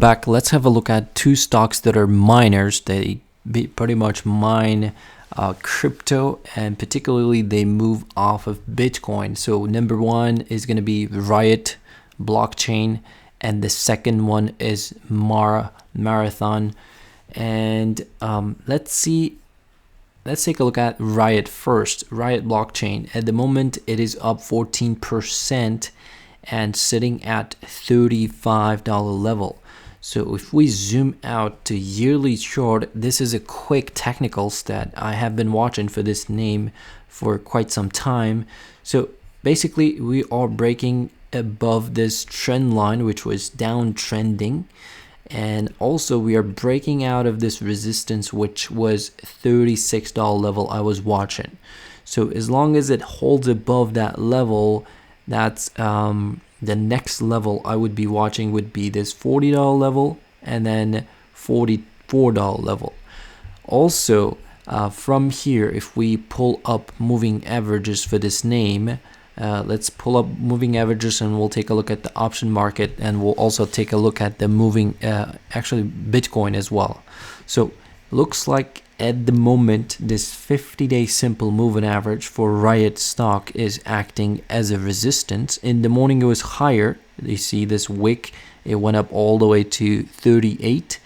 Back, let's have a look at two stocks that are miners. They pretty much mine crypto, and particularly they move off of Bitcoin. So number one is going to be RIOT blockchain, and the second one is Marathon. And let's take a look at RIOT first. RIOT blockchain, at the moment it is up 14% and sitting at $35 level. So if we zoom out to yearly chart, this is a quick technical stat. I have been watching for this name for quite some time. So basically we are breaking above this trend line, which was downtrending, and also we are breaking out of this resistance, which was $36 level I was watching. So as long as it holds above that level, that's the next level I would be watching would be this $40 level and then $44 level. Also, from here, if we pull up moving averages for this name, let's pull up moving averages and we'll take a look at the option market, and we'll also take a look at the moving, actually Bitcoin as well. So looks like at the moment this 50-day simple moving average for RIOT stock is acting as a resistance. In the morning it was higher. You see this wick, it went up all the way to 38,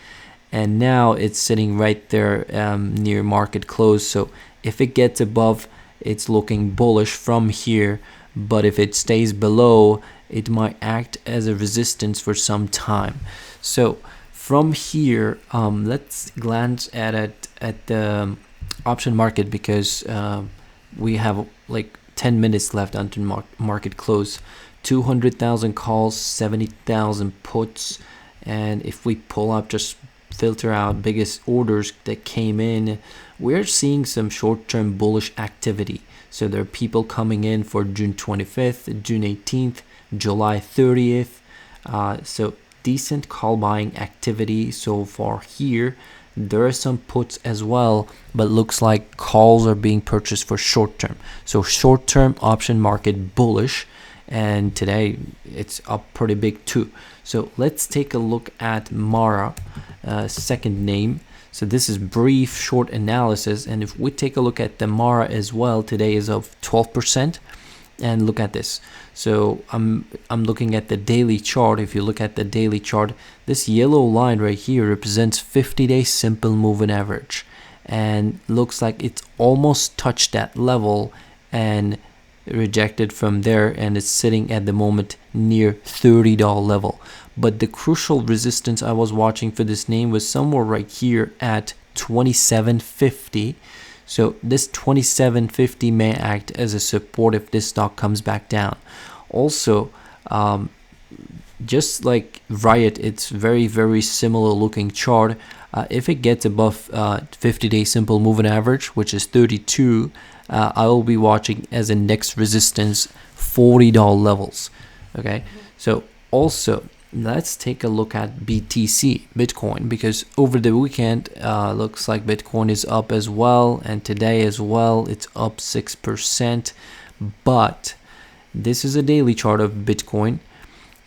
and now it's sitting right there near market close. So if it gets above, it's looking bullish from here, but if it stays below, it might act as a resistance for some time. So from here, let's glance at the option market, because we have like 10 minutes left until market close. 200,000 calls, 70,000 puts, and if we pull up, just filter out biggest orders that came in, we're seeing some short-term bullish activity. So there are people coming in for June 25th, June 18th, July 30th. So decent call buying activity so far here. There are some puts as well, but looks like calls are being purchased for short term. So short term option market bullish, and today it's up pretty big too. So let's take a look at Mara, second name. So this is brief short analysis, and if we take a look at the Mara as well, today is up 12%. And look at this. So I'm looking at the daily chart. If you look at the daily chart, this yellow line right here represents 50-day simple moving average, and looks like it's almost touched that level and rejected from there, and it's sitting at the moment near $30 level. But the crucial resistance I was watching for this name was somewhere right here at 27.50. So this 27.50 may act as a support if this stock comes back down. Also, just like RIOT, it's very similar looking chart. If it gets above 50-day simple moving average, which is 32, I will be watching as a next resistance $40 levels. Okay, so also let's take a look at BTC, Bitcoin, because over the weekend looks like Bitcoin is up as well, and today as well it's up 6%. But this is a daily chart of Bitcoin,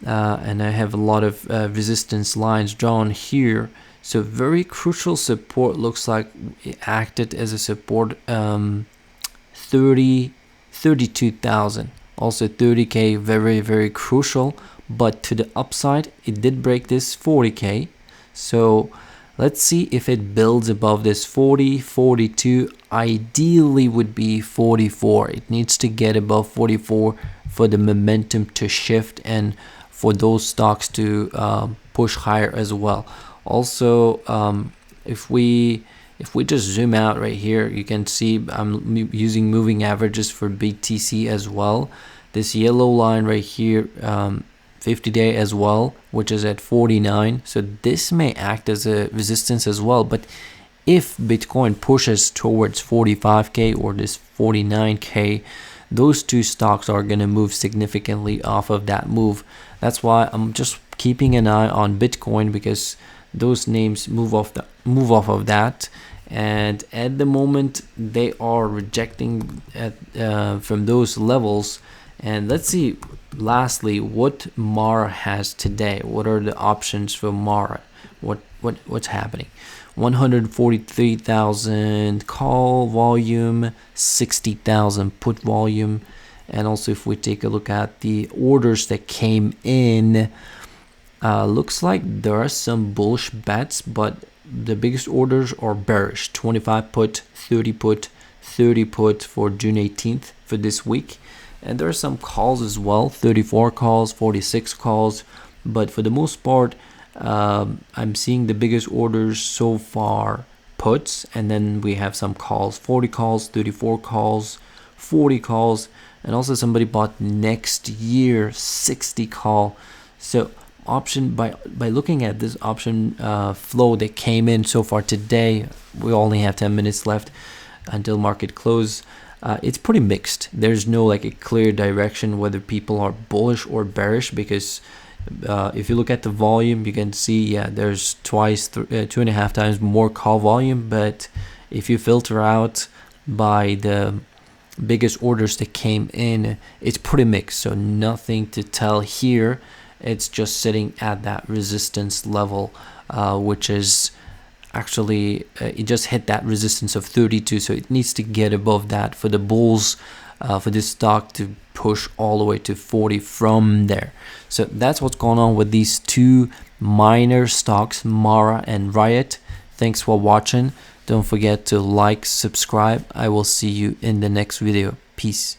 and I have a lot of resistance lines drawn here. So very crucial support, looks like it acted as a support, 32,000. Also 30k, very crucial. But to the upside, it did break this 40k. So let's see if it builds above this 40, 42. Ideally would be 44. It needs to get above 44 for the momentum to shift and for those stocks to push higher as well. Also, if we just zoom out right here, you can see I'm using moving averages for BTC as well. This yellow line right here, 50-day as well, which is at 49. So this may act as a resistance as well. But if Bitcoin pushes towards 45k or this 49k, those two stocks are going to move significantly off of that move. That's why I'm just keeping an eye on Bitcoin, because those names move off of that, and at the moment they are rejecting from those levels, And let's see lastly what Mara has today. What are the options for Mara? What's happening? 143,000 call volume, 60,000 put volume. And also if we take a look at the orders that came in, looks like there are some bullish bets, but the biggest orders are bearish. 25 put, 30 put, 30 put for June 18th for this week. And there are some calls as well, 34 calls, 46 calls. But for the most part, I'm seeing the biggest orders so far puts, and then we have some calls, 40 calls, 34 calls, 40 calls, and also somebody bought next year 60 call. So option by looking at this option flow that came in so far today, we only have 10 minutes left until market close. It's pretty mixed. There's no like a clear direction whether people are bullish or bearish, because if you look at the volume, you can see there's 2.5 times more call volume. But if you filter out by the biggest orders that came in, it's pretty mixed. So nothing to tell here. It's just sitting at that resistance level, which is actually it just hit that resistance of 32, so it needs to get above that for the bulls, for this stock to push all the way to 40 from there. So that's what's going on with these two minor stocks, Mara and RIOT. Thanks for watching. Don't forget to like, subscribe. I will see you in the next video. Peace.